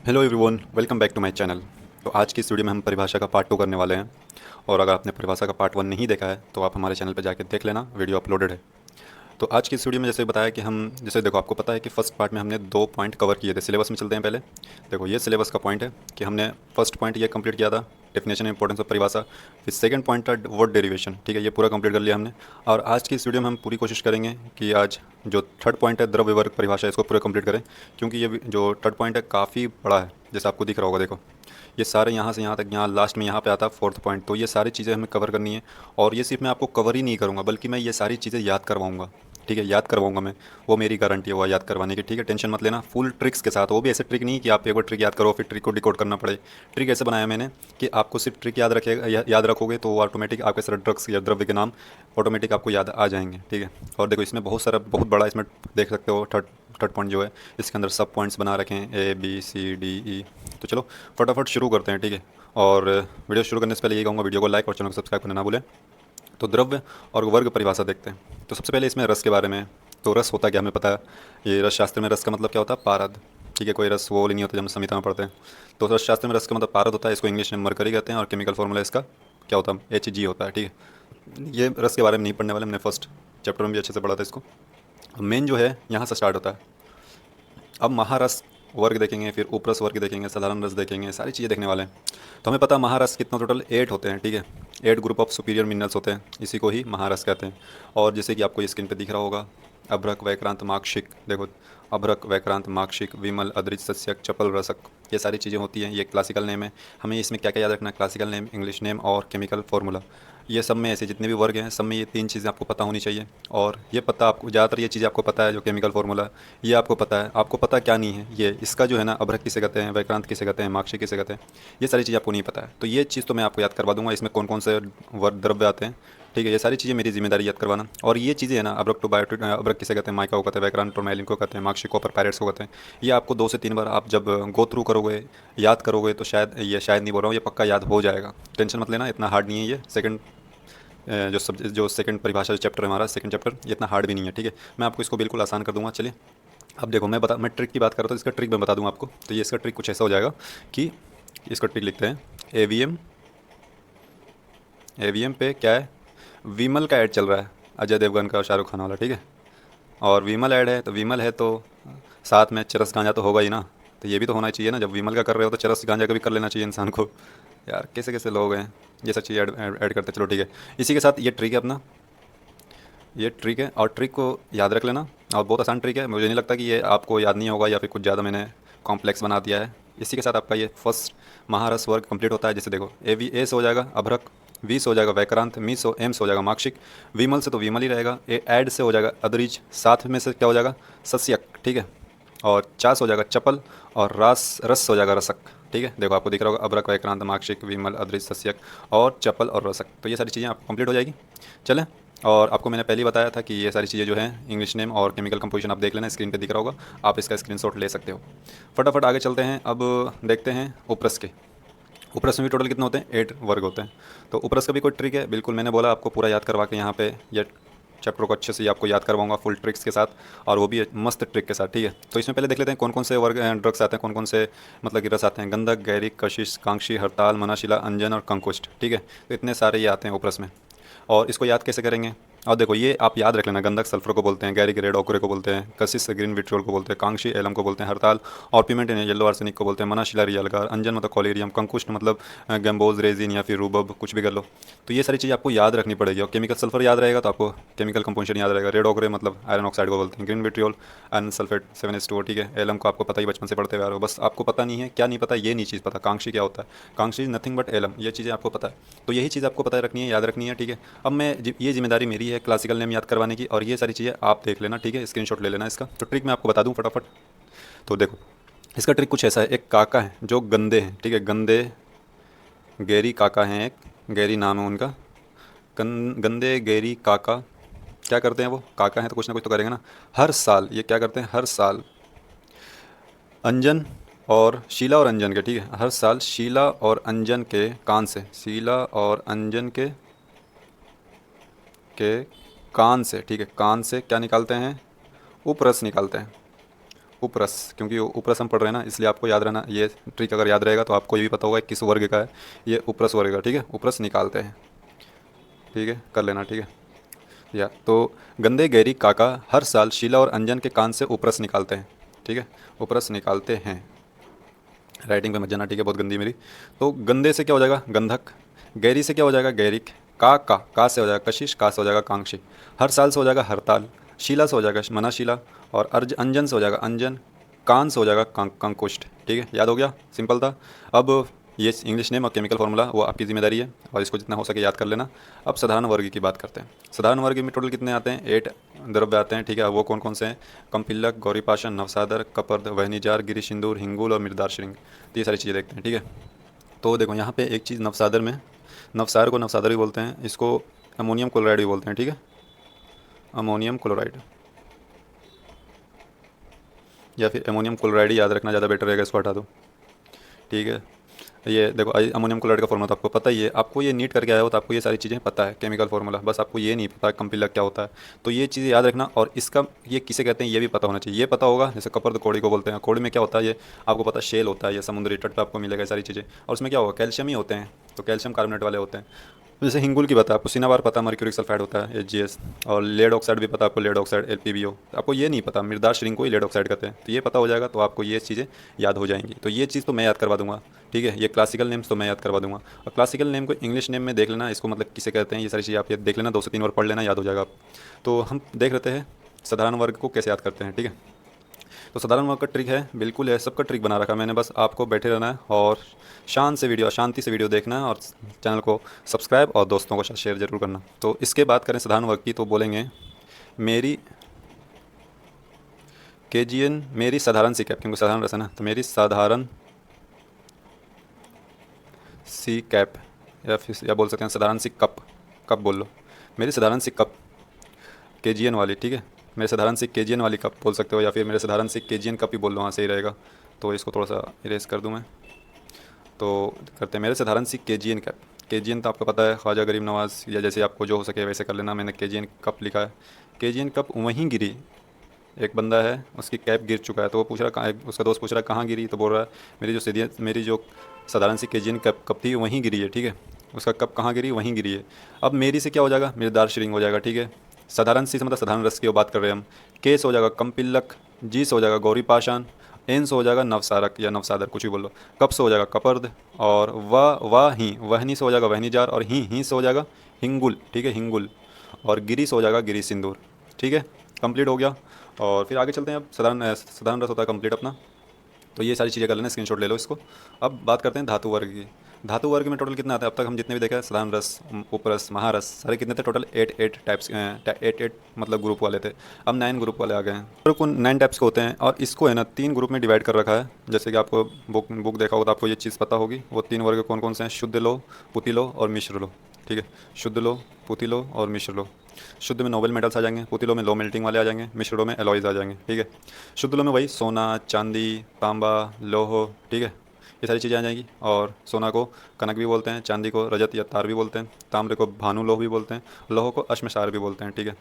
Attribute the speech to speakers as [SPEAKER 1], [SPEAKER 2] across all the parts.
[SPEAKER 1] Hello everyone, welcome back to my channel. तो आज की इस वीडियो में हम परिभाषा का पार्ट 2 करने वाले हैं। और अगर आपने परिभाषा का पार्ट 1 नहीं देखा है तो आप हमारे चैनल पर जाकर देख लेना, वीडियो अपलोडेड है। तो आज की इस वीडियो में जैसे बताया कि हम जैसे देखो, आपको पता है कि फर्स्ट पार्ट में हमने 2 पॉइंट कवर किए थे। सिलेबस में चलते हैं पहले। देखो, ये सिलेबस का पॉइंट है कि हमने फर्स्ट पॉइंट ये कंप्लीट किया था, डेफिनेशन इंपॉर्टेंस ऑफ परिभाषा। फिर सेकंड पॉइंट था वर्ड डेरिवेशन, ठीक है, ये पूरा कंप्लीट कर लिया हमने। और आज की इस वीडियो में हम पूरी कोशिश करेंगे कि आज जो थर्ड पॉइंट है द्रव्य वर्ग परिभाषा, इसको पूरा कंप्लीट करें। क्योंकि ये जो थर्ड पॉइंट है काफ़ी बड़ा है, जैसे आपको दिख रहा होगा। देखो, ये सारे यहाँ से यहाँ तक, यहाँ लास्ट में यहाँ पे आता है फोर्थ पॉइंट। तो ये सारी चीज़ें हमें कवर करनी है। और ये सिर्फ मैं आपको कवर ही नहीं करूँगा, बल्कि मैं ये सारी चीज़ें याद करवाऊँगा। ठीक है, याद करवाऊंगा मैं। वो मेरी गारंटी है वो याद करवाने की। ठीक है, टेंशन मत लेना, फुल ट्रिक्स के साथ। वो भी ऐसे ट्रिक नहीं कि आप एक बार ट्रिक याद करो फिर ट्रिक को डिकोड करना पड़े। ट्रिक ऐसे बनाया मैंने कि आपको सिर्फ ट्रिक याद रखेगा, याद रखोगे तो वो ऑटोमेटिक आपके सारे ड्रग्स या द्रव्य के नाम ऑटोमेटिक आपको याद आ जाएंगे। ठीक है। और देखो, इसमें बहुत सारा, बहुत बड़ा इसमें देख सकते हो। थर्ड थर्ड पॉइंट जो है, इसके अंदर सब पॉइंट्स बना रखे हैं, A B C D E। तो चलो फटाफट शुरू करते हैं। ठीक है। और वीडियो शुरू करने से पहले ये कहूँगा, वीडियो को लाइक और चैनल को सब्सक्राइब करना ना भूलें। तो द्रव्य और वर्ग परिभाषा देखते हैं। तो सबसे पहले इसमें रस के बारे में। तो रस होता क्या, हमें पता है। ये रस शास्त्र में रस का मतलब क्या होता है, पारद। ठीक है, कोई रस वो नहीं होता जब हम संहिता में पढ़ते हैं। तो रस शास्त्र में रस का मतलब पारद होता है। इसको इंग्लिश में मरकरी कहते हैं और केमिकल फॉर्मूला इसका क्या होता है, Hg होता है। ठीक है, ये रस के बारे में नहीं पढ़ने वाले, हमने फर्स्ट चैप्टर में भी अच्छे से पढ़ा था इसको। मेन जो है यहाँ से स्टार्ट होता है। अब महारस वर्ग देखेंगे, फिर उपरस वर्ग देखेंगे, साधारण रस देखेंगे, सारी चीज़ें देखने वाले हैं। तो हमें पता है महारस कितना, टोटल 8 होते हैं। ठीक है, 8 ग्रुप ऑफ सुपीरियर मिनरल्स होते हैं, इसी को ही महारस कहते हैं। और जैसे कि आपको ये स्क्रीन पे दिख रहा होगा, अभ्रक, वैक्रांत, माक्षिक। देखो, अभ्रक, वैक्रांत, माक्षिक, विमल, अद्रिज, सस्यक, चपल, रसक, ये सारी चीज़ें होती हैं। ये क्लासिकल नेम है। हमें इसमें क्या क्या याद रखना है, क्लासिकल नेम, इंग्लिश नेम और केमिकल फार्मूला। ये सब में ऐसे जितने भी वर्ग हैं, सब में ये 3 चीज़ें आपको पता होनी चाहिए। और ये पता आपको, ज़्यादातर ये चीज़ें आपको पता है, जो केमिकल फार्मूला ये आपको पता है। आपको पता क्या नहीं है, ये इसका जो है ना, अभ्रक किसे कहते हैं, वैक्रांत किसे कहते हैं, माक्षिक किसे कहते हैं, ये सारी चीज़ें आपको नहीं पता है। तो ये चीज़ तो मैं आपको याद करवा दूंगा, इसमें कौन कौन से वर्ग द्रव्य आते हैं। ठीक है, ये सारी चीज़ें मेरी जिम्मेदारी याद करवाना। और ये चीज़ें है ना, अब्रक टू बायोटिक, अब्रक किसे कहते हैं, माइका को कहते हैं, वैक्रांत टोरमैलिन को कहते हैं, माक्षिक कॉपर पायरेट्स को कहते हैं। ये आपको 2 से 3 बार आप जब गो थ्रू करोगे, याद करोगे, तो शायद, ये शायद नहीं बोल रहा हूँ, ये पक्का याद हो जाएगा। टेंशन मत लेना, इतना हार्ड नहीं है ये। सेकंड जो सेकंड परिभाषा चैप्टर है हमारा, सेकंड चैप्टर, ये इतना हार्ड भी नहीं है। ठीक है, मैं आपको इसको बिल्कुल आसान कर दूंगा। चलिए, अब देखो, मैं ट्रिक की बात कर रहा था, इसका ट्रिक मैं बता दूंगा आपको। तो ये इसका ट्रिक कुछ ऐसा हो जाएगा कि इसका ट्रिक लिखते हैं, एवीएम। एवीएम पे क्या है, विमल का ऐड चल रहा है, अजय देवगन का और शाहरुख खान वाला। ठीक है, और विमल ऐड है, तो विमल है तो साथ में चरस गांजा तो होगा ही ना। तो ये भी तो होना चाहिए ना, जब विमल का कर रहे हो तो चरस गांजा का भी कर लेना चाहिए इंसान को। यार कैसे कैसे लोग हैं, ये सब चीज़ ऐड करते हैं। चलो ठीक है, इसी के साथ ये ट्रिक है अपना, ये ट्रिक है। और ट्रिक को याद रख लेना, और बहुत आसान ट्रिक है। मुझे नहीं लगता कि ये आपको याद नहीं होगा या फिर कुछ ज़्यादा मैंने कॉम्प्लेक्स बना दिया है। इसी के साथ आपका ये फर्स्ट महारस वर्ग कंप्लीट होता है। जैसे देखो, ए से हो जाएगा अभ्रक, वी से हो जाएगा वैक्रांत, मी से एम से हो जाएगा माक्षिक, विमल से तो विमल ही रहेगा, ए ऐड से हो जाएगा अदरीज, साथ में से क्या हो जाएगा, सस्यक। ठीक है, और चा से हो जाएगा चपल, और रस से हो जाएगा रसक। ठीक है, देखो आपको दिख रहा होगा, अभ्रक, वैक्रांत, माक्षिक, विमल, अदृज, सस्यक और चपल और रसक। तो ये सारी चीज़ें आपको कंप्लीट हो जाएगी। चलें, और आपको मैंने पहले ही बताया था कि ये सारी चीज़ें जो हैं, इंग्लिश नेम और केमिकल कंपोजिशन आप देख लेना, स्क्रीन पे दिख रहा होगा, आप इसका स्क्रीनशॉट ले सकते हो। फटाफट आगे चलते हैं। अब देखते हैं उपरस के। उपरस में भी टोटल कितने होते हैं, 8 वर्ग होते हैं। तो उपरस का भी कोई ट्रिक है, बिल्कुल मैंने बोला आपको पूरा याद करवा के यहाँ पे ये चैप्टर को अच्छे से आपको याद करवाऊंगा, फुल ट्रिक्स के साथ, और वो भी मस्त ट्रिक के साथ। ठीक है, तो इसमें पहले देख लेते हैं कौन कौन से वर्ग ड्रग्स आते हैं, कौन कौन से मतलब कि रस आते हैं। गंधक, गैरिक, कशिश, कांक्षी, हड़ताल, मनाशिला, अंजन और कंकुष्ट। ठीक है, तो इतने सारे ये आते हैं उपरस में। और इसको याद कैसे करेंगे, और देखो ये आप याद रख लेना, गंधक सल्फर को बोलते हैं, गैरिक रेड ओकरे को बोलते हैं, कशिश ग्रीन विट्रियोल को बोलते हैं, कांक्षी एलम को बोलते हैं, हड़ताल और पिमेंटिन येलो आर्सेनिक को बोलते हैं, मनाशिला रियलगार, अंजन मतलब कॉलेरियम, कंकुष्ट मतलब गैम्बोज रेजिन या फिर रूबब, कुछ भी कर लो। तो ये सारी चीज़ आपको याद रखनी पड़ेगी। और केमिकल सल्फर याद रहेगा तो आपको केमिकल कंपोजिशन याद रहेगा। रेड ओकरे मतलब आयरन ऑक्साइड को बोलते हैं, green vitriol iron sulphate 7H2O। ठीक है, एलम को आपको पता ही, बचपन से पढ़ते हुए आ रहे हो, बस आपको पता नहीं है क्या नहीं पता, ये नहीं चीज़ पता, कांक्षी क्या होता है, कांक्षी इज नथिंग बट एलम, ये चीज़ें आपको पता है। तो यही चीज़ आपको पता रखनी है, याद रखनी है। ठीक है, अब ये जिम्मेदारी मेरी है क्लासिकल नेम याद करवाने की, और ये सारी चीज़ें आप देख लेना। ठीक है, स्क्रीनशॉट ले लेना इसका। तो ट्रिक मैं आपको बता दूं फटाफट। तो देखो, इसका ट्रिक कुछ ऐसा है। एक काका है जो गंदे हैं, ठीक है, गंदे गैरी काका हैं, एक गैरी नाम है उनका। गंदे गैरी काका क्या करते हैं, वो काका हैं तो कुछ ना कुछ तो करेंगे ना। हर साल ये क्या करते हैं, हर साल अंजन और शीला और अंजन के, ठीक है, हर साल शीला और अंजन के कान से, शीला और अंजन के कान से, ठीक है, कान से क्या निकालते हैं, उपरस निकालते हैं। उपरस, क्योंकि उपरस हम पढ़ रहे हैं ना, इसलिए आपको याद रहना, ये ट्रिक अगर याद रहेगा तो आपको ये भी पता होगा किस वर्ग का है, ये उपरस वर्ग का। ठीक है, उपरस निकालते हैं। ठीक है, कर लेना। ठीक है, या तो गंदे गैरी काका हर साल शीला और अंजन के कान से उपरस निकालते हैं। ठीक है, उपरस निकालते हैं, राइटिंग पे मत जाना। ठीक है, बहुत गंदी मेरी। तो गंदे से क्या हो जाएगा गंधक, गैरी से क्या हो जाएगा गैरिक, का से हो जाएगा कशिश, का से हो जाएगा कांक्षी, हर साल से हो जाएगा हरताल, शीला से हो जाएगा मनाशीला, और अर्ज अंजन से हो जाएगा अंजन, कान से हो जाएगा कंकुष्ट। ठीक है, याद हो गया, सिंपल था। अब ये इंग्लिश नेम और केमिकल फार्मूला वो आपकी जिम्मेदारी है, और इसको जितना हो सके याद कर लेना। अब साधारण वर्ग की बात करते हैं। साधारण वर्ग में टोटल कितने आते हैं, 8 द्रव्य आते हैं। ठीक है, वो कौन कौन से हैं, कमपिल्लक, गौरीपाशन, नवसादर, कपर्द, वहनीजार, गिरिसिंदूर, हिंगुल और मृदार श्रृंग। तो ये सारी चीज़ें देखते हैं। ठीक है, तो देखो यहाँ पे एक चीज़ नवसादर में, नवसार को नवसादर भी बोलते हैं, इसको अमोनियम क्लोराइड भी बोलते हैं। ठीक है, अमोनियम क्लोराइड या फिर अमोनियम क्लोराइड ही याद रखना ज़्यादा बेटर रहेगा, इसको हटा दो। ठीक है, ये देखो अमोनियम क्लोराइड का फॉर्मूला तो आपको पता ही है, आपको ये नीट करके आया हो तो आपको ये सारी चीज़ें पता है, केमिकल फार्मूला, बस आपको ये नहीं पता कम्पिलक क्या होता है। तो ये चीज़ें याद रखना, और इसका ये किसे कहते हैं ये भी पता होना चाहिए। ये पता होगा, जैसे कपर्द कोड़ी को बोलते हैं, कोड़ी में क्या होता है ये आपको पता है, शेल होता है, ये समुद्री तट पर आपको मिलेगा ये सारी चीज़ें, और उसमें क्या होगा कैल्शियम ही होते हैं, तो कैल्शियम कार्बोनेट वाले होते हैं। जैसे हिंगुल की पता है आपको, सिनाबार पता है, मर्क्यूरिक सल्फाइड होता है HGS, और लेड ऑक्साइड भी पता है आपको, लेड ऑक्साइड LPBO। आपको ये नहीं पता मृदार श्रृंग को ही लेड ऑक्साइड कहते हैं, तो ये पता हो जाएगा तो आपको ये चीज़ें याद हो जाएंगी। तो ये चीज़ तो मैं याद करवा दूंगा। ठीक है, ये क्लासिकल नेम्स तो मैं याद करवा दूंगा, और क्लासिकल नेम को इंग्लिश नेम में देख लेना, इसको मतलब किसे कहते हैं ये सारी चीज़ें आप ये देख लेना, 2 से 3 बार पढ़ लेना, याद हो जाएगा आप। तो हम देख लेते हैं साधारण वर्ग को कैसे याद करते हैं। ठीक है, तो साधारण वर्ग का ट्रिक है, बिल्कुल है, सबका ट्रिक बना रखा है मैंने, बस आपको बैठे रहना है और शांति से वीडियो देखना है, और चैनल को सब्सक्राइब और दोस्तों के साथ शेयर जरूर करना। तो इसके बात करें साधारण वर्ग की, तो बोलेंगे मेरी KGN, मेरी साधारण सी कैप, क्योंकि साधारण रस है ना, तो मेरी साधारण सी कैप, या फिर या बोल सकते हैं साधारण सी कप, कप बोल लो, मेरी साधारण सी कप KGN वाली। ठीक है, मेरे साधारण सी KGN वाली कप बोल सकते हो, या फिर मेरे साधारण सी KGN कप ही बोल लो, हाँ सही रहेगा। तो इसको थोड़ा सा इरेज कर दूँ मैं, तो करते हैं मेरे साधारण सी KGN कैप। KGN तो आपको पता है ख्वाजा गरीब नवाज़, या जैसे आपको जो हो सके वैसे कर लेना, मैंने KGN कप लिखा है। KGN कप वहीं गिरी, एक बंदा है उसकी कैप गिर चुका है, तो वो पूछ रहा कहाँ, उसका दोस्त पूछ रहा कहाँ गिरी, तो बोल रहा है मेरी जो साधारण सी KGN कप थी वहीं गिरी है। ठीक है, उसका कप कहाँ गिरी, वहीं गिरी है। अब मेरी से क्या हो जाएगा, मृदार श्रृंग हो जाएगा। ठीक है, साधारण सी से मतलब साधारण रस की बात कर रहे हैं हम। के से हो जाएगा कमपिल्लक, जी से हो जाएगा गौरी पाषाण, एन से हो जाएगा नवसारक या नवसादर, कुछ भी बोल लो, कप से हो जाएगा कपर्द, और ही वहनी से हो जाएगा वहनीजार, और ही से हो जाएगा हिंगुल। ठीक है, हिंगुल, और गिरी से हो जाएगा गिरी सिंदूर। ठीक है, कंप्लीट हो गया। और फिर आगे चलते हैं। अब साधारण रस होता है कंप्लीट अपना, तो ये सारी चीज़ें कर लेना, स्क्रीनशॉट ले लो इसको। अब बात करते हैं धातु वर्ग की। धातु वर्ग में टोटल कितना आता है, अब तक हम जितने भी देखे साधारण रस, उपरस, महारस, सारे कितने थे टोटल, 8 टाइप्स, 8 मतलब ग्रुप वाले थे। अब 9 ग्रुप वाले आ गए हैं, तो कुल 9 टाइप्स के होते हैं, और इसको है ना 3 ग्रुप में डिवाइड कर रखा है। जैसे कि आपको बुक देखा होगा तो आपको ये चीज़ पता होगी, वो 3 वर्ग कौन कौन से हैं, शुद्ध लो, पुति लो और मिश्र लो। ठीक है, शुद्ध लो, पुति लो और मिश्र लो। शुद्ध में नोबल मेटल्स आ जाएंगे, पुतिलों में लो मेल्टिंग वाले आ जाएंगे, मिश्रों में एलॉयज़ आ जाएंगे। ठीक है, शुद्धलों में वही सोना, चांदी, तांबा, लोह। ठीक है, ये सारी चीज़ें आ जाएंगी। और सोना को कनक भी बोलते हैं, चांदी को रजत या तार भी बोलते हैं, तांबे को भानु लोह भी बोलते हैं, लोह को अश्मसार भी बोलते हैं। ठीक है,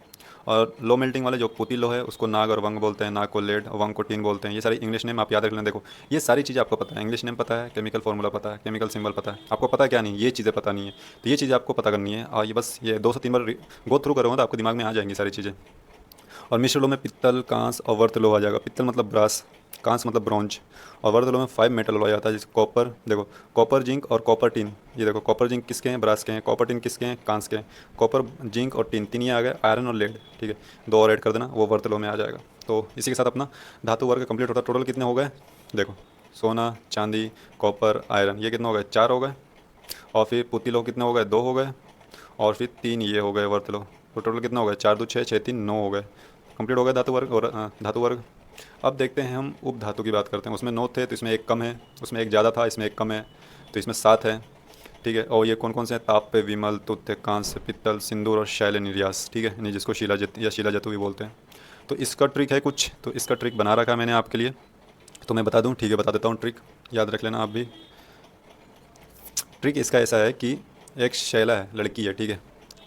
[SPEAKER 1] और लो मेल्टिंग वाले जो पुती लोह है उसको नाग और वंग बोलते हैं, नाग को लेड और वंग को टीन बोलते हैं। ये सारी इंग्लिश नेम आप याद रख लें। देखो ये सारी चीज़ें आपको पता है, इंग्लिश नेम पता है, केमिकल फार्मूला पता है, केमिकल सिंबल पता है, आपको पता है क्या नहीं, ये चीज़ें पता नहीं है। तो ये चीज़ें आपको पता करनी है, और ये बस ये 2 से 3 बार गो थ्रू करोगे तो आपको दिमाग में आ जाएंगी सारी चीज़ें। और मिश्र लोह में पित्तल, कांस और वर्त लोह आ जाएगा। पित्तल मतलब ब्रास, कांस मतलब ब्रॉन्ज, और वर्त लोह में 5 मेटल लोह आ जाता है, जैसे कॉपर। देखो कॉपर, जिंक और कॉपर टिन, ये देखो कॉपर जिंक किसके हैं, ब्रास के हैं, कॉपर टिन किसके हैं, कांस के हैं। कॉपर जिंक और टिन, तीन ये आ गए, आयरन और लेड। ठीक है, 2 और ऐड कर देना, वो वर्त लोह में आ जाएगा। तो इसी के साथ अपना धातु वर्ग कंप्लीट होता है। टोटल कितने हो गए, देखो सोना, चांदी, कॉपर, आयरन, ये कितने हो गए, 4 हो गए। और फिर पुती लोह कितने हो गए, 2 हो गए। और फिर 3 ये हो गए वर्त लोह। तो टोटल कितना हो गया, 4 2 6 6 3 9 हो गए। कंप्लीट हो गया धातु वर्ग। और धातु वर्ग। अब देखते हैं हम उप धातु की बात करते हैं। उसमें 9 थे तो इसमें एक कम है, उसमें एक ज़्यादा था इसमें एक कम है, तो इसमें 7 है। ठीक है, और ये कौन कौन से हैं, ताप पे, विमल, तुत्य, कांस्य, पित्तल, सिंदूर और शैल निर्यास। ठीक है, नहीं जिसको शिलाजित या शिलाजतु भी बोलते हैं। तो इसका ट्रिक है कुछ, तो इसका ट्रिक बना रखा है मैंने आपके लिए, तो मैं बता दूं। ठीक है, बता देता हूँ ट्रिक, याद रख लेना आप भी। ट्रिक इसका ऐसा है कि एक शैला है, लड़की है। ठीक है,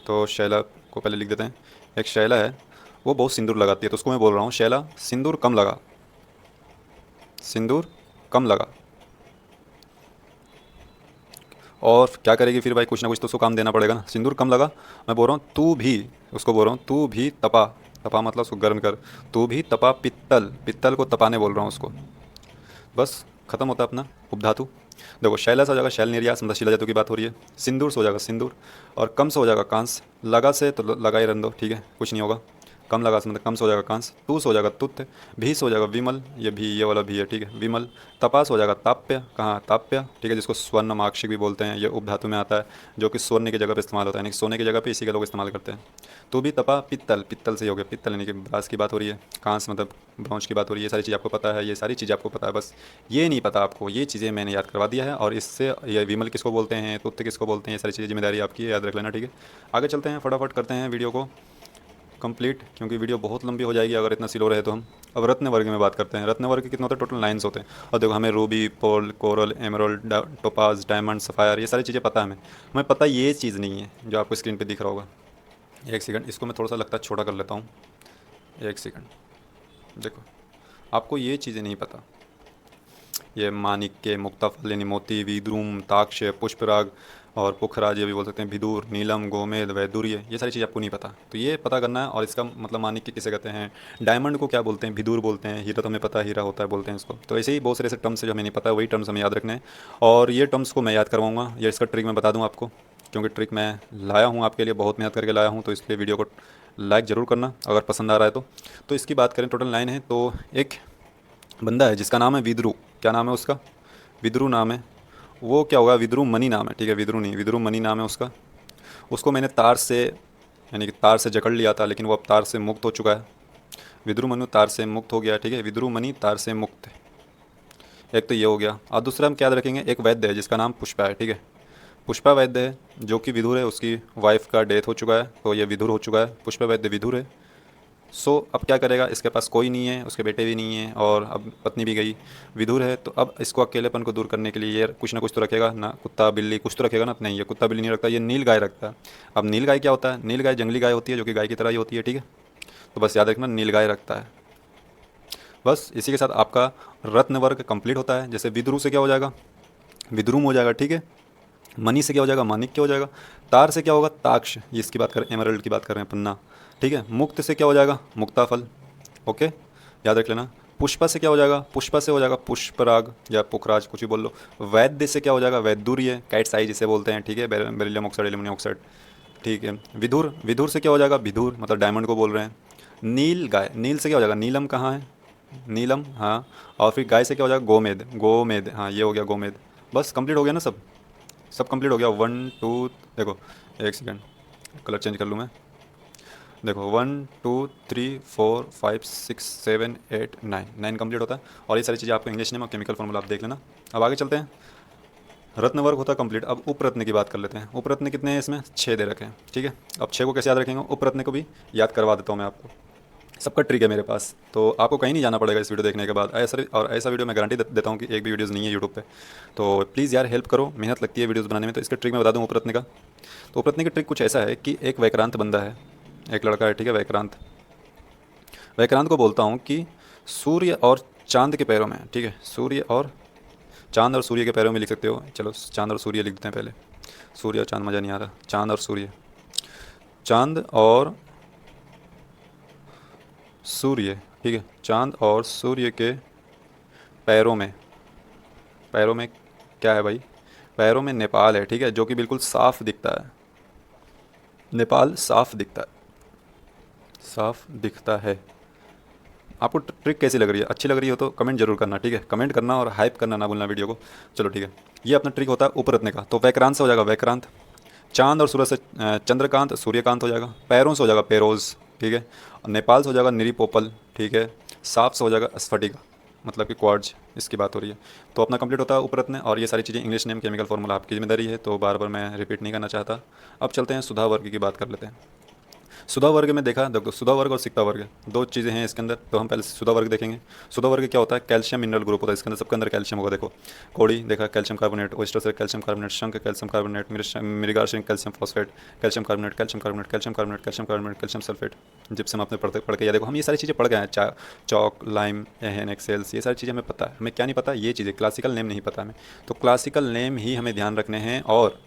[SPEAKER 1] तो शैला को पहले लिख देते हैं। एक शैला है, वो बहुत सिंदूर लगाती है, तो उसको मैं बोल रहा हूँ शैला सिंदूर कम लगा। सिंदूर कम लगा। और क्या करेगी फिर भाई, कुछ ना कुछ तो उसको काम देना पड़ेगा ना। सिंदूर कम लगा, मैं बोल रहा हूँ तू भी, उसको बोल रहा हूँ तू भी तपा, तपा मतलब उसको गर्म कर, तू भी तपा पित्तल, पित्तल को तपाने बोल रहा हूँ उसको। बस खत्म होता है अपना उपधातु। देखो शैला से हो जाएगा शैल निर्यास, मतलब शिला धातु की बात हो रही है। सिंदूर से हो जाएगा सिंदूर, और कम से हो जाएगा कांस। लगा से तो लगा ही रहने दो, ठीक है, कुछ नहीं होगा। कम लगा से मतलब कम से हो जाएगा कांस। तू से हो जाएगा तुत्य, भी से हो जाएगा विमल, ये भी ये वाला भी है, ठीक है, विमल। तपास हो जाएगा ताप्य, कहाँ ताप्य, ठीक है, जिसको स्वर्ण माक्षिक भी बोलते हैं, ये उपधातु में आता है, जो कि स्वर्ण की जगह पे इस्तेमाल होता है, यानी कि सोने की जगह पे इसी का लोग इस्तेमाल करते हैं। तो भी तपा पित्तल, पित्तल से ही हो गया, पित्तल यानी कि ब्रास की बात हो रही है, कांस मतलब ब्रॉन्ज की बात हो रही है। ये सारी चीज़ आपको पता है, ये सारी चीज़ आपको पता है, बस ये नहीं पता आपको, ये चीज़ें मैंने याद करवा दिया है। और इससे ये विमल किसको बोलते हैं, तुत्य किसको बोलते हैं, ये सारी चीज़ें जिम्मेदारी आपकी है, याद रख लेना, ठीक है। आगे चलते हैं, फटाफट करते हैं वीडियो को कंप्लीट, क्योंकि वीडियो बहुत लंबी हो जाएगी अगर इतना स्लो रहे तो हम। अब रत्न वर्ग में बात करते हैं। रत्न वर्ग के कितने होते हैं, टोटल 9 होते हैं। और देखो हमें ruby, pearl, coral, emerald, topaz, diamond, sapphire, ये सारी चीज़ें पता है हमें। हमें पता ये चीज़ नहीं है जो आपको स्क्रीन पे दिख रहा होगा। एक सेकंड, इसको मैं थोड़ा सा लगता है छोटा कर लेता हूँ। एक सेकंड, देखो आपको ये चीज़ें नहीं पता, ये माणिक्य, मुक्ताफल यानी मोती, विद्रुम, ताक्ष, पुष्पराग और पुखराज, ये भी बोल सकते हैं, विदुर, नीलम, गोमेद, वैदुर्य, ये सारी चीज़ आपको नहीं पता, तो ये पता करना है। और इसका मतलब माणिक्य किसे कहते हैं, डायमंड को क्या बोलते हैं, विदुर बोलते हैं, हीरा तो हमें पता है हीरा होता है बोलते हैं इसको। तो ऐसे ही बहुत सारे ऐसे टर्म्स है जो हमें नहीं पता है, वही टर्म्स हमें याद रखने हैं। और ये टर्म्स को मैं याद करवाऊँगा, या इसका ट्रिक मैं बता दूँ आपको, क्योंकि ट्रिक मैं लाया हूँ आपके लिए, बहुत मेहनत करके लाया हूँ, तो इसलिए वीडियो को लाइक ज़रूर करना अगर पसंद आ रहा है तो। तो इसकी बात करें, टोटल 9 है। तो एक बंदा है जिसका नाम है विद्रु, क्या नाम है उसका, विद्रु नाम है। वो क्या होगा, विद्रु मणि नाम है, ठीक है, विद्रु नहीं, विद्रु मणि नाम है उसका। उसको मैंने तार से, यानी कि तार से जकड़ लिया था, लेकिन वो अब तार से मुक्त हो चुका है। विद्रु मनु तार से मुक्त हो गया, ठीक है, विद्रु मणि तार से मुक्त है। एक तो ये हो गया। और दूसरा हम क्या याद रखेंगे, एक वैद्य है जिसका नाम पुष्पा है, ठीक है, पुष्पा वैद्य है, जो कि विधुर है, उसकी वाइफ का डेथ हो चुका है, तो ये विधुर हो चुका है, पुष्पा वैद्य विधुर है। सो अब क्या करेगा, इसके पास कोई नहीं है, उसके बेटे भी नहीं है, और अब पत्नी भी गई, विधुर है। तो अब इसको अकेलेपन को दूर करने के लिए ये कुछ ना कुछ तो रखेगा ना, कुत्ता बिल्ली कुछ तो रखेगा ना। नहीं, ये कुत्ता बिल्ली नहीं रखता, ये नील गाय रखता है। अब नील गाय क्या होता है, नील गाय जंगली गाय होती है, जो कि गाय की तरह ही होती है, ठीक है। तो बस याद रखना, नील गाय रखता है। बस इसी के साथ आपका रत्न वर्ग कंप्लीट होता है। जैसे विद्रु से क्या हो जाएगा, विद्रुम हो जाएगा, ठीक है। मणि से क्या हो जाएगा, माणिक्य हो जाएगा। तार से क्या होगा, ताक्ष, ये इसकी बात करें, एमराल्ड की बात कर रहे हैं, पन्ना, ठीक है। मुक्त से क्या हो जाएगा, मुक्ताफल, ओके, याद रख लेना। पुष्पा से क्या हो जाएगा, पुष्पा से हो जाएगा पुष्पराग या पुखराज, कुछ भी बोल लो। वैद्य से क्या हो जाएगा, वैदुर्य, कैट्स आई जिसे बोलते हैं, ठीक है, बेरिलियम ऑक्साइड, एल्यूमिनियम ऑक्साइड, ठीक है। विधुर, विधुर से क्या हो जाएगा, विधुर मतलब डायमंड को बोल रहे हैं। नील गाय, नील से क्या हो जाएगा, नीलम कहाँ है, नीलम, हाँ। और फिर गाय से क्या हो जाएगा, गोमेद, गोमेद, हाँ ये हो गया गोमेद। बस कंप्लीट हो गया ना सब, सब कंप्लीट हो गया। 1 2, देखो एक सेकंड, कलर चेंज कर लूँ मैं। देखो 1 2 3 4 5 6 7 8 9, 9 कंप्लीट होता है। और ये सारी चीज़ें आपको इंग्लिश नेम और केमिकल फॉर्मूला आप देख लेना। अब आगे चलते हैं, रत्न वर्ग होता है कंप्लीट। अब उपरत्न की बात कर लेते हैं। उपरत्न कितने हैं, इसमें 6 दे रखे हैं, ठीक है। अब 6 को कैसे याद रखेंगे, उपरत्न को भी याद करवा देता हूँ मैं आपको, सबका ट्रिक है मेरे पास, तो आपको कहीं नहीं जाना पड़ेगा इस वीडियो देखने के बाद। ऐसा और ऐसा वीडियो मैं गारंटी देता हूँ कि एक भी वीडियोज़ नहीं है यूट्यूब पे। तो प्लीज़ यार हेल्प करो, मेहनत लगती है वीडियोज़ बनाने में। तो इसका ट्रिक मैं बता दूँ उपरत्न का। तो उपरत्न की ट्रिक कुछ ऐसा है कि एक वैक्रांत बंदा है, एक लड़का है, ठीक है, वैक्रांत। वैक्रांत को बोलता हूँ कि सूर्य और चांद के पैरों में, ठीक है, सूर्य और चांद और सूर्य के पैरों में लिख सकते हो, चलो चांद और सूर्य लिख देते हैं पहले, सूर्य और चांद मज़ा नहीं आ रहा, चांद और सूर्य, चांद और सूर्य, ठीक है, चांद और सूर्य के पैरों में, पैरों में क्या है भाई, पैरों में नेपाल है, ठीक है, जो कि बिल्कुल साफ दिखता है, नेपाल साफ दिखता है, साफ दिखता है। आपको ट्रिक कैसी लग रही है, अच्छी लग रही हो तो कमेंट जरूर करना, ठीक है, कमेंट करना और हाइप करना ना भूलना वीडियो को। चलो ठीक है, ये अपना ट्रिक होता है उपरत्न का। तो वैक्रांत से हो जाएगा वैक्रांत, चांद और सूरज से चंद्रकांत, सूर्यकांत हो जाएगा, पैरों से हो जाएगा पेरोज, ठीक है, और नेपाल से हो जाएगा निरीपोपल, ठीक है, साफ से हो जाएगा स्फटिका, मतलब कि क्वार्ट्ज, इसकी बात हो रही है। तो अपना कंप्लीट होता है उपरत्न। और ये सारी चीज़ें इंग्लिश नेम केमिकल फार्मूला आपकी जिम्मेदारी है, तो बार बार मैं रिपीट नहीं करना चाहता। अब चलते हैं सुधा वर्ग की बात कर लेते हैं। सुधा वर्ग में देखा, देखो सुधा वर्ग और सिक्ता वर्ग दो चीज़ें हैं इसके अंदर। तो हम पहले सुधा वर्ग देखेंगे। सुधा वर्ग क्या होता है, कैल्शियम मिनरल ग्रुप होता है इसके अंदर, सबके अंदर कैल्शियम होगा। देखो कौड़ी देखा कैल्शियम कार्बोनेट, ओयस्टर से कैल्शियम कार्बोनेट, शंख कैल्शियम कार्बोनेट, मृगार्क calcium phosphate, calcium carbonate, calcium carbonate, calcium carbonate, calcium carbonate, calcium sulphate, gypsum आपने पढ़ के या देखो हम ये सारी चीज़ें पढ़ गए हैं। चौक, लाइम, एहन, एक्सेल्स, ये सारी चीज़ें हमें पता है। हमें क्या नहीं पता, ये चीज़ें क्लासिकल नेम नहीं पता हमें। तो क्लासिकल नेम ही हमें ध्यान रखने हैं, और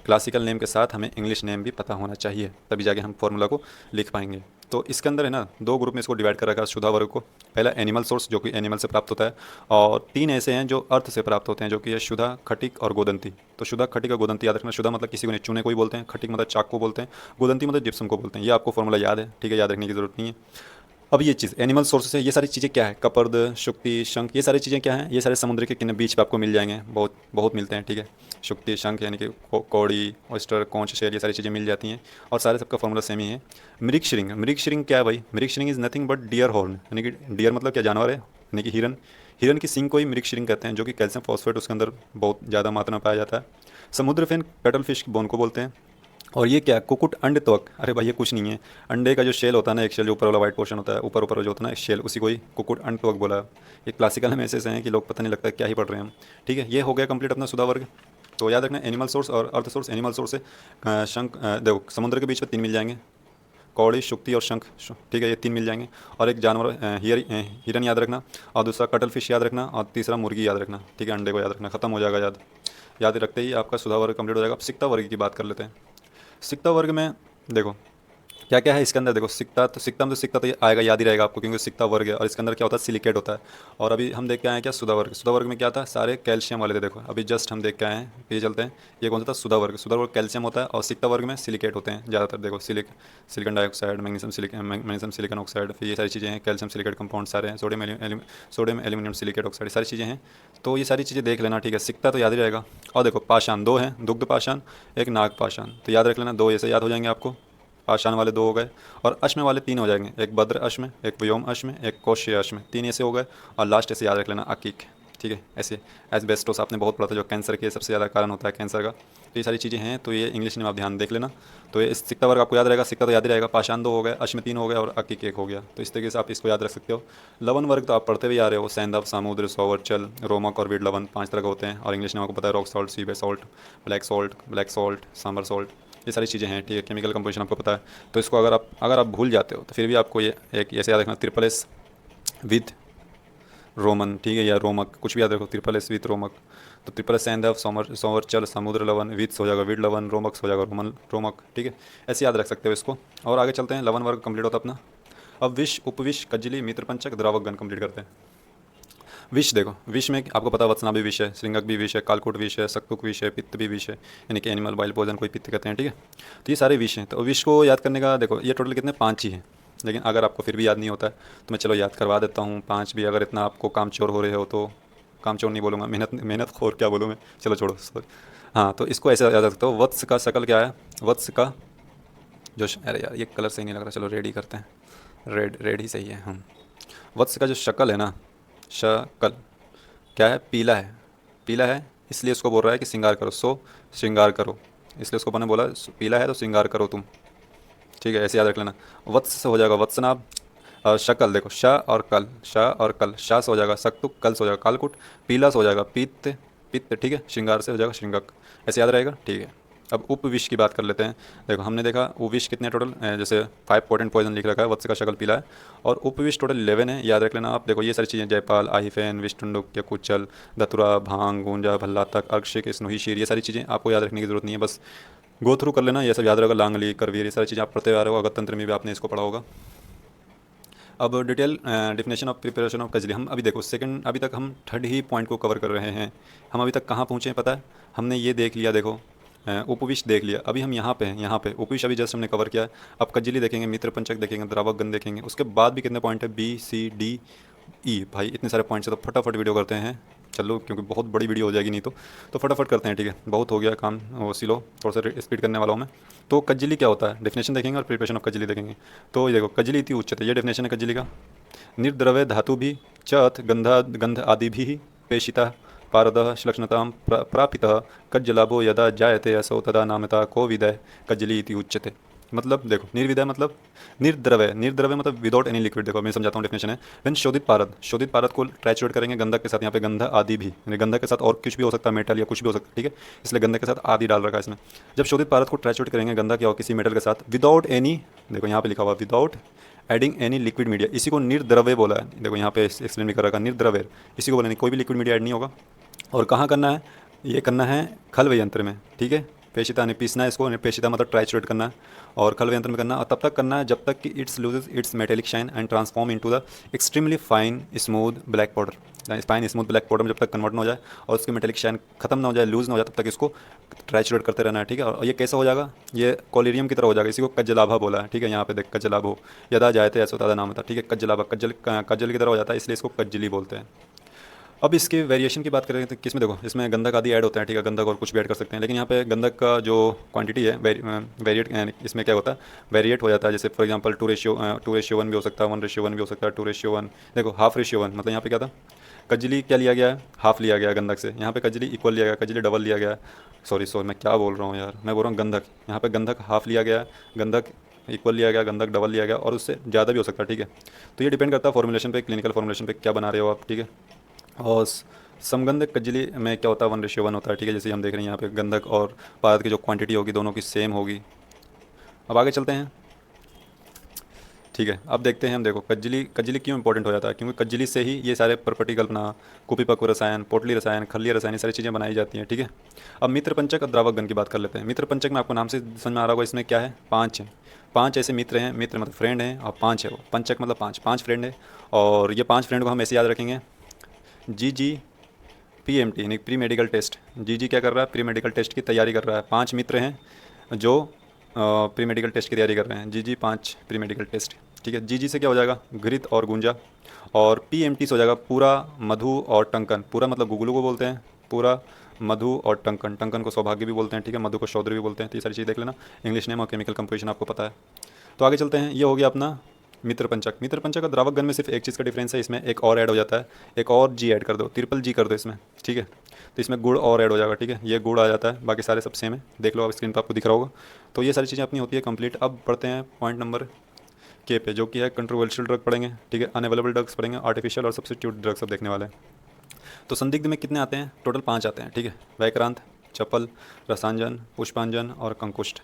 [SPEAKER 1] क्लासिकल नेम के साथ हमें इंग्लिश नेम भी पता होना चाहिए, तभी जाके हम फॉर्मूला को लिख पाएंगे। तो इसके अंदर है ना, दो ग्रुप में इसको डिवाइड कर रखा है सुधा वर्ग को। पहला एनिमल सोर्स जो कि एनिमल से प्राप्त होता है, और तीन ऐसे हैं जो अर्थ से प्राप्त होते हैं, जो कि है शुदा, खटिक और गोदंती। तो शुदा, खटिक और गोदंती याद रखना। शुदा मतलब किसी को नहीं, चूने को ही बोलते हैं। खटिक मतलब चाक को बोलते हैं। गोदंती मतलब जिप्सम को बोलते हैं। ये आपको फॉर्मूला याद है, ठीक है, याद रखने की जरूरत नहीं है। अब ये चीज़ एनिमल सोर्स है, ये सारी चीज़ें क्या है, कपर्द, शुक्ति, शंख, ये सारी चीज़ें क्या हैं, ये सारे समुद्र के किनारे बीच पे आपको मिल जाएंगे, बहुत बहुत मिलते हैं, ठीक है। शुक्ति, शंख यानी कि कौड़ी, ऑयस्टर, कौंच, शेल, ये सारी चीज़ें मिल जाती हैं, और सारे सबका फॉर्मूला सेम ही है। मृगशिरिंग, मृगशिरिंग क्या है भाई, मृगशिरिंग is nothing but deer horn, यानी कि डियर मतलब क्या, जानवर है, यानी कि हिरन। हिरन की सींग को ही मृगशिरिंग कहते हैं, जो कि कैल्शियम फॉस्फेट उसके अंदर बहुत ज़्यादा मात्रा में पाया जाता है। समुद्र फेन पेटल फिश की बोन को बोलते हैं। और ये क्या है, कुकुट अंड त्वक, अरे भाई ये कुछ नहीं है। अंडे का जो शेल होता है ना, एक शेल जो ऊपर वाला वाइट पोर्शन होता है, ऊपर ऊपर जो होता है ना एक शेल, उसी को ही कुकुट अंड त्वक बोला है। ये क्लासिकल में ऐसे हैं कि लोग पता नहीं लगता क्या ही पढ़ रहे हैं हम, ठीक है। ये हो गया कंप्लीट अपना सुधा वर्ग। तो याद रखना एनिमल सोर्स और अर्थ सोर्स। एनिमल सोर्स से शंख, देखो समुद्र के बीच में तीन मिल जाएंगे, कौड़ी, शुक्ति और शंख, ठीक है, ये तीन मिल जाएंगे। और एक जानवर हिरन याद रखना, और दूसरा कटल फिश याद रखना, और तीसरा मुर्गी याद रखना, ठीक है। अंडे को याद रखना, खत्म हो जाएगा याद। याद रखते ही आपका सुधा वर्ग कंप्लीट हो जाएगा। अब सिक्ता वर्ग की बात कर लेते हैं। सिक्ता वर्ग में देखो क्या क्या है इसके अंदर। देखो सिक्ता, तो सिक्ता में तो सिक्ता तो ये आएगा, याद ही रहेगा आपको, क्योंकि सिक्ता वर्ग है। और इसके अंदर क्या होता है, सिलिकेट होता है। और अभी हम देख के आए हैं क्या, सुधा वर्ग। सुधा वर्ग में क्या था, सारे कैल्शियम वाले थे। देखो अभी जस्ट हम देख के आए हैं, ये चलते हैं। ये कौन सा था, सुधा वर्ग। सुधा वर्ग कैल्शियम होता है, और सिक्ता वर्ग में सिलिकेट होते हैं ज़्यादातर। देखो silicon dioxide, magnesium silicon oxide, फिर ये सारी चीज़ें हैं, कैल्शियम सिलिकेट कंपाउंड सारे हैं, सोडियम एल्यूमिनियम सिलिकेट ऑक्साइड, सारी चीज़ें हैं। तो ये सारी चीज़ें देख लेना, ठीक है। सिक्ता तो याद ही रहेगा। और देखो पाषाण दो हैं, दुग्ध पाषाण, एक नाग पाषाण, तो याद रख लेना, दो ऐसे याद हो जाएंगे आपको। पाषाण वाले दो हो गए, और अश्म वाले तीन हो जाएंगे, एक भद्र अश्म, एक व्योम अश्म, एक कौशय अश्म, तीन ऐसे हो गए। और लास्ट ऐसे याद रख लेना, अकीक, ठीक है। ऐसे एस्बेस्टोस आपने बहुत पढ़ा था, जो कैंसर के सबसे ज़्यादा कारण होता है कैंसर का। तो ये सारी चीज़ें हैं, तो ये इंग्लिश में आप ध्यान देख लेना। तो ये सिक्ता वर्ग आपको याद रहेगा, सिक्ता तो याद ही रहेगा। पाषाण दो हो गए, अश्म तीन हो गए, और अकीक एक हो गया। तो इस तरीके से आप इसको याद रख सकते हो। लवन वर्ग तो आप पढ़ते हुए आ रहे हो, सैंधव, सामुद्र, सोवरचल, रोमक और वीड लवन, 5 तरह के होते हैं। और इंग्लिश में आपको पता है, rock salt, sea salt, black salt, Sambhar salt, ये सारी चीज़ें हैं, ठीक है। केमिकल कंपोजिशन आपको पता है। तो इसको अगर आप भूल जाते हो तो फिर भी आपको ये एक ऐसे याद रखना, ट्रिपल एस विद रोमन, ठीक है, या रोमक, कुछ भी याद रखो, ट्रिपल एस विद रोमक। तो ट्रिपल एस सैंधव, सोमरचल, समुद्र लवन, विद्स हो जाएगा विड लवन, रोमक्स हो जाएगा रोमन रोमक, ठीक है। ऐसे याद रख सकते हो इसको। और आगे चलते हैं, लवन वर्ग कंप्लीट होता है अपना। अब विष, उपविष, कजली, मित्र पंचक, द्रावक गण कंप्लीट करते हैं। विष देखो, विष में आपको पता है वत्सना भी विष है, श्रृंगक भी विष है, कालकूट विष है, सक्तुक विष है, पित्त भी विष है, यानी कि एनिमल बाइल पॉइजन कोई पित्त कहते हैं, ठीक है। तो ये सारे विष हैं। तो विष को याद करने का देखो, ये टोटल कितने, 5 ही हैं। लेकिन अगर आपको फिर भी याद नहीं होता है तो मैं चलो याद करवा देता हूँ 5 भी। अगर इतना आपको कामचोर हो रहे हो तो, कामचोर नहीं बोलूँगा, मेहनत खोर क्या बोलूँ मैं, चलो छोड़ो सॉरी। हाँ, तो इसको ऐसे याद रखते हो, वत्स का शकल क्या है, वत्स का जो अरे यार ये कलर सही नहीं लग रहा, चलो रेड ही करते हैं, रेड ही सही है। हम वत्स का जो शकल है ना, शकल क्या है, पीला है, पीला है, इसलिए उसको बोल रहा है कि श्रृंगार करो, श्रृंगार करो, इसलिए उसको मैंने बोला पीला है तो श्रृंगार करो तुम, ठीक है। ऐसे याद रख लेना। वत्स से हो जाएगा वत्सनाभ। और शकल देखो, श और कल, श और कल, शा से हो जाएगा सक्तुक, कल से हो जाएगा कालकुट, पीला से हो जाएगा पित्त, पित्त, ठीक है। श्रृंगार से हो जाएगा श्रृंगक, ऐसे याद रहेगा, ठीक है। अब उपविष की बात कर लेते हैं। देखो हमने देखा उपविष कितने टोटल, जैसे 5 पोटेंट पॉइजन लिख रखा है, वत्स का शकल पीला है, और उपविष टोटल 11 है, याद रख लेना आप। देखो ये सारी चीज़ें, जयपाल, आहिफेन, विष्णुंडुक, यकुचल, दतुरा, भांग, गूंजा, भल्लातक, अर्क्षिक, स्नुही, शीर, ये सारी चीज़ें आपको याद रखने की जरूरत नहीं है, बस गो थ्रू कर लेना, ये सब याद रहेगा। लांगली, करवीर, ये सारी चीज़ें आप पढ़ते आ रहे हो, अगत तंत्र में भी आपने इसको पढ़ा होगा। अब detail definition of preparation of Kajli, हम अभी देखो सेकंड, अभी तक हम थर्ड ही पॉइंट को कवर कर रहे हैं। हम अभी तक कहाँ पहुँचे हैं पता है, हमने ये देख लिया, देखो उपविष्ट देख लिया, अभी हम यहाँ पे हैं, यहाँ पे उपविष्ट अभी जस्ट हमने कवर किया है। अब कजली देखेंगे, मित्र पंचक देखेंगे, द्रावक गण देखेंगे, उसके बाद भी कितने पॉइंट है, बी सी डी ई, भाई इतने सारे पॉइंट्स है, तो फटाफट वीडियो करते हैं, चलो क्योंकि बहुत बड़ी वीडियो हो जाएगी नहीं तो फटाफट करते हैं, ठीक है। बहुत हो गया काम, वो सिलो थोड़ा सा स्पीड करने वाला हूँ मैं। तो कजली क्या होता है, डेफिनेशन देखेंगे और प्रिपरेशन ऑफ कजली देखेंगे। तो ये देखो, कजली इति उच्यते, ये डेफिनेशन है कजली का। निर्द्रव्य धातु भी चथ गंध आदि भी पेशिता पारदः श्लक्ष्णतां प्रापितः कज्जलाभो यदा जायते असौ तदा नामता को विदय कजली इति उच्यते। मतलब देखो निर्विदा मतलब निर्द्रव्य, निर्द्रव्य मतलब विदाउट एनी लिक्विड। देखो मैं समझाता हूँ, डेफिनेशन है। व्हेन शोधित पारद, शोधित पारद को ट्राइचुरेट करेंगे गंधक के साथ, यहाँ पे गंधा आदि भी, यानी गंधक के साथ और कुछ भी हो सकता है, मेटल या कुछ भी हो सकता है, ठीक है, इसलिए गंधक के साथ आदि डाल रखा है इसमें। जब शोधित पारद को ट्राइचुरेट करेंगे गंधक या और किसी मेटल के साथ विदाउट एनी, देखो यहाँ पे लिखा हुआ without adding any liquid media, इसी को निर्द्रव्य बोला है। देखो यहाँ पे एक्सप्लेन भी कर रखा है, निर्द्रव्य इसी को बोला, नहीं कोई भी लिक्विड मीडिया ऐड नहीं होगा। और कहाँ करना है, ये करना है खल्व यंत्र में, ठीक है। पेशिता ने पीसना है इसको, पेशिता मतलब ट्राइचुरेट करना है, और खल्व यंत्र में करना है। और तब तक करना है जब तक कि it's loses it's metallic shine and transform into the extremely fine smooth black powder. Fine smooth black powder में जब तक कन्वर्ट ना हो जाए और उसकी मेटेलिक शाइन खत्म ना हो जाए, लूज ना हो जाए, तब तक इसको ट्राइचुरेट करते रहना है, ठीक है। और ये कैसा हो जाएगा, ये कोलिरियम की तरह हो जाएगा। इसी को कज्जलाभा बोला है, ठीक है। यहाँ पे देख कज्जलाभो, यदा जायते ऐसा तादा नाम था, ठीक है। कज्जलाभा कज्जल, कज्जल की तरह हो जाता है, इसलिए इसको कज्जली बोलते हैं। अब इसके वेरिएशन की बात करें तो किसमें, देखो इसमें गंधक आदि ऐड होता है, ठीक है, गंधक और कुछ भी ऐड कर सकते हैं, लेकिन यहाँ पे गंधक का जो क्वांटिटी है वेरिएट, इसमें क्या होता है, वेरिएट हो जाता है। जैसे फॉर एग्जांपल 2:1 भी हो सकता है, 1:1 भी हो सकता है, 2:1, देखो 1/2:1, मतलब यहाँ पे क्या था, कजली क्या लिया गया है, हाफ लिया गया है गंधक से, यहाँ पे कजली इक्वल लिया गया, कजली डबल लिया गया है। सॉरी मैं क्या बोल रहा हूँ यार, मैं बोल रहा हूँ गंधक, यहाँ पे गंधक हाफ लिया गया है, गंधक इक्वल लिया गया, गंधक डबल लिया गया, और उससे ज़्यादा भी हो सकता है, ठीक है। तो ये डिपेंड करता है फॉर्मुलेशन पे, क्लिनिकल फॉर्मुलेशन पे क्या बना रहे हो आप, ठीक है। और समगंधक कजली में क्या होता है, 1:1 होता है, ठीक है। जैसे हम देख रहे हैं यहाँ पे गंधक और पारद की जो क्वांटिटी होगी दोनों की सेम होगी। अब आगे चलते हैं, ठीक है। अब देखते हैं हम, देखो कजली, कजली क्यों इंपॉर्टेंट हो जाता है, क्योंकि कजली से ही ये सारे प्रॉपर्टी कल्पना, कुपीपक्व रसायन, पोटली रसायन, खल्लीय रसायन, ये सारी चीज़ें बनाई जाती हैं, ठीक है। अब मित्र पंचक और द्रावक गण की बात कर लेते हैं। मित्र पंचक में आपको नाम से समझ में आ रहा होगा, इसमें क्या है, 5 हैं, 5 ऐसे मित्र हैं, मित्र मतलब फ्रेंड हैं, और 5 है वो, पंचक मतलब 5 फ्रेंड है। और ये 5 फ्रेंड को हम ऐसे याद रखेंगे, जी PMT यानी प्री मेडिकल टेस्ट। जी क्या कर रहा है, प्री मेडिकल टेस्ट की तैयारी कर रहा है। 5 मित्र हैं जो प्री मेडिकल टेस्ट की तैयारी कर रहे हैं, जी 5 प्री मेडिकल टेस्ट, ठीक है। जी से क्या हो जाएगा, घृत और गुंजा। और PMT से हो जाएगा पूरा, मधु और टंकन। पूरा मतलब गुगलू को बोलते हैं, पूरा, मधु और टंकन, टंकन को सौभाग्य भी बोलते हैं, ठीक है, मधु को शौद्र भी बोलते हैं। तो ये सारी चीज़ देख लेना, इंग्लिश नेम और केमिकल कंपोजिशन आपको पता है। तो आगे चलते हैं, ये हो गया अपना मित्र पंचक। मित्र पंचक और द्रावक गण में सिर्फ एक चीज़ का डिफरेंस है, इसमें एक और ऐड हो जाता है, एक और जी ऐड कर दो, ट्रिपल जी कर दो इसमें, ठीक है। तो इसमें गुड़ और ऐड हो जाएगा, ठीक है, ये गुड़ आ जाता है, बाकी सारे सब सेम है, देख लो आप स्क्रीन पर आपको दिख रहा होगा। तो ये सारी चीज़ें अपनी होती है कंप्लीट। अब पढ़ते हैं पॉइंट नंबर के पे, जो कि है कंट्रोवर्शियल ड्रग पढ़ेंगे, ठीक है, अनअवेलेबल ड्रग्स पढ़ेंगे, आर्टिफिशियल और सब्स्टिट्यूट ड्रग्स सब देखने वाले हैं। तो संदिग्ध में कितने आते हैं, टोटल 5 आते हैं, ठीक है। वैक्रांत, चपल, रसांजन, पुष्पांजन और कंकुष्ट।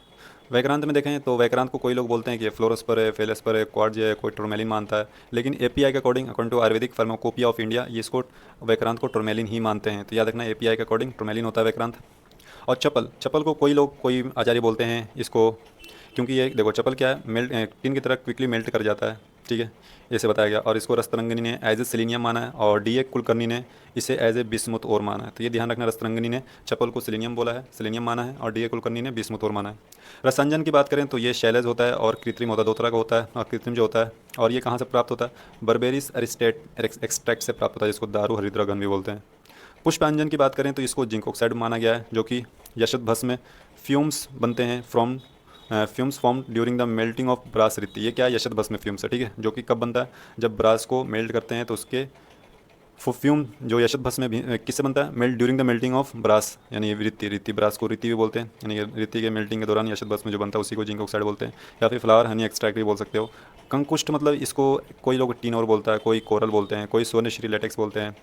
[SPEAKER 1] वैक्रांत में देखें तो वैक्रांत को कोई लोग बोलते हैं कि फ्लोरोस्पर है, फेलेस्पर है, क्वार्ज है, कोई टोरमेलिन मानता है, लेकिन API के according, according to Ayurvedic pharmacopoeia of India, ये इसको वैक्रांत को टोरमेलिन ही मानते हैं। तो याद रखना API के अकॉर्डिंग टोरमेलिन होता है वैक्रांत। और चपल, चपल को कोई लोग, कोई आचार्य बोलते हैं इसको, क्योंकि ये देखो चपल क्या है, मेल्ट, टिन की तरह क्विकली मेल्ट कर जाता है, ठीक है, ऐसे बताया गया। और इसको रस्तरंगिनी ने एज ए सेलेनियम माना है, और DA कुलकर्णी ने इसे एज ए बिस्मुथ और माना है। तो ये ध्यान रखना, रस्तरंगिनी ने चपल को सेलेनियम बोला है, सेलेनियम माना है, और DA कुलकर्णी ने बिस्मुथ और माना है। रसांजन की बात करें तो ये शैलेज होता है और कृत्रिम होता है, 2 तरह का होता है। और कृत्रिम जो होता है, और ये कहाँ से प्राप्त होता है, बर्बेरिस अरिस्टेट एक्सट्रैक्ट से प्राप्त होता है, जिसको दारू हरिद्रागन भी बोलते हैं। पुष्पांजन की बात करें तो इसको जिंक ऑक्साइड माना गया है, जो कि यशत भस्म में फ्यूम्स बनते हैं from, fumes form during the melting of brass रित्ती। ये क्या है, यशत भस्म में फ्यूम्स है, ठीक है, जो कि कब बनता है, जब ब्रास को मेल्ट करते हैं तो उसके फ्यूम जो यशत भस्म में किससे बनता है, melt during the melting of brass, यानी रित्ती, रित्ती ब्रास को रित्ती भी बोलते हैं, यानी रित्ती के मेल्टिंग के दौरान यशत भस्म जो बनता है उसी को जिंक ऑक्साइड बोलते हैं, या फिर फ्लावर हनी एक्सट्रैक्ट भी बोल सकते हो। कंकुष्ट मतलब इसको कोई लोग टीनोर बोलता है, कोई कोरल बोलते हैं, कोई स्वर्णश्री लेटेक्स बोलते हैं,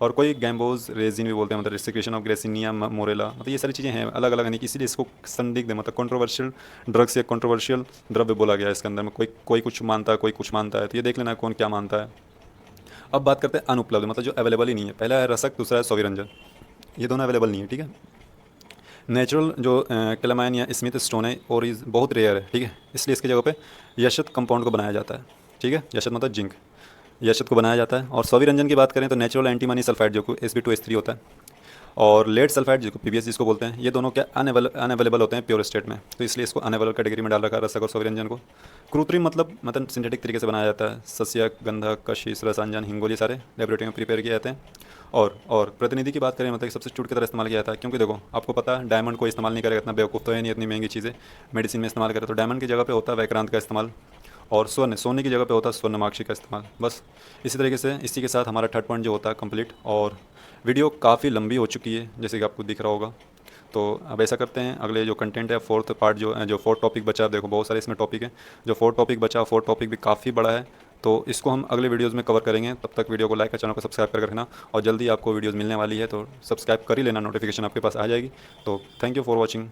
[SPEAKER 1] और कोई गैम्बोज रेजिन भी बोलते हैं, मतलब रिस्ट्रिक्शन ऑफ ग्रेसिनिया मोरेला, मतलब ये सारी चीज़ें हैं अलग अलग, यानी इसीलिए इसको संदिग्ध मतलब कंट्रोवर्शियल ड्रग्स या कंट्रोवर्शियल द्रव्य बोला गया है। इसके अंदर में कोई कोई कुछ मानता है, कोई कुछ मानता है, तो ये देख लेना कौन क्या मानता है। अब बात करते हैं अनुपलब्ध, मतलब जो अवेलेबल ही नहीं है। पहला है रसक, दूसरा है सौविरंजन, ये दोनों अवेलेबल नहीं है, ठीक है। नेचुरल जो क्लेमाइन या स्मिथ स्टोन है और इज बहुत रेयर है, ठीक है, इसलिए इसकी जगह पे यशत कंपाउंड को बनाया जाता है, ठीक है, यशत मतलब जिंक, यशत को बनाया जाता है। और सौविरंजन की बात करें तो नेचुरल एंटीमनी सल्फाइड जो कि Sb2H3 होता है, और लेड सल्फाइड जिसको PBS जिसको बोलते हैं, ये दोनों क्या अनअवेलेबल होते हैं प्योर स्टेट में, तो इसलिए इसको अनअवेलेबल कैटेगरी में डाल रखा है रसक और सौविरंजन को। कृत्रिम मतलब सिंथेटिक तरीके से बनाया जाता है, सस्यक, गंधक, कशिश, रसांजन, हिंगोल, ये सारे लेबोरेटरी में प्रिपेयर किए जाते हैं। और प्रतिनिधि की बात करें मतलब सब्स्टिट्यूट की तरह इस्तेमाल किया जाता है, क्योंकि देखो आपको पता है डायमंड को इस्तेमाल नहीं करेगा, इतना बेवकूफ़ तो है नहीं, इतनी महंगी चीज़ें मेडिसिन में इस्तेमाल करें, तो डायमंड की जगह पे होता है वैक्रांत का इस्तेमाल, और सोने की जगह पे होता है स्वर्णमाक्षी का इस्तेमाल। बस इसी तरीके से इसी के साथ हमारा थर्ड पॉइंट जो होता है कंप्लीट। और वीडियो काफ़ी लंबी हो चुकी है जैसे कि आपको दिख रहा होगा, तो अब ऐसा करते हैं, अगले जो कंटेंट है फोर्थ पार्ट जो फोर्थ टॉपिक बचा, देखो बहुत सारे इसमें टॉपिक है, जो फोर्थ टॉपिक बचा फोर्थ टॉपिक भी काफ़ी बड़ा है, तो इसको हम अगले वीडियोज़ में कवर करेंगे। तब तक वीडियो को लाइक और चैनल को सब्सक्राइब करके रखना, और जल्दी आपको वीडियोज़ मिलने वाली है, तो सब्सक्राइब कर ही लेना, नोटिफिकेशन आपके पास आ जाएगी। तो थैंक यू फॉर वॉचिंग।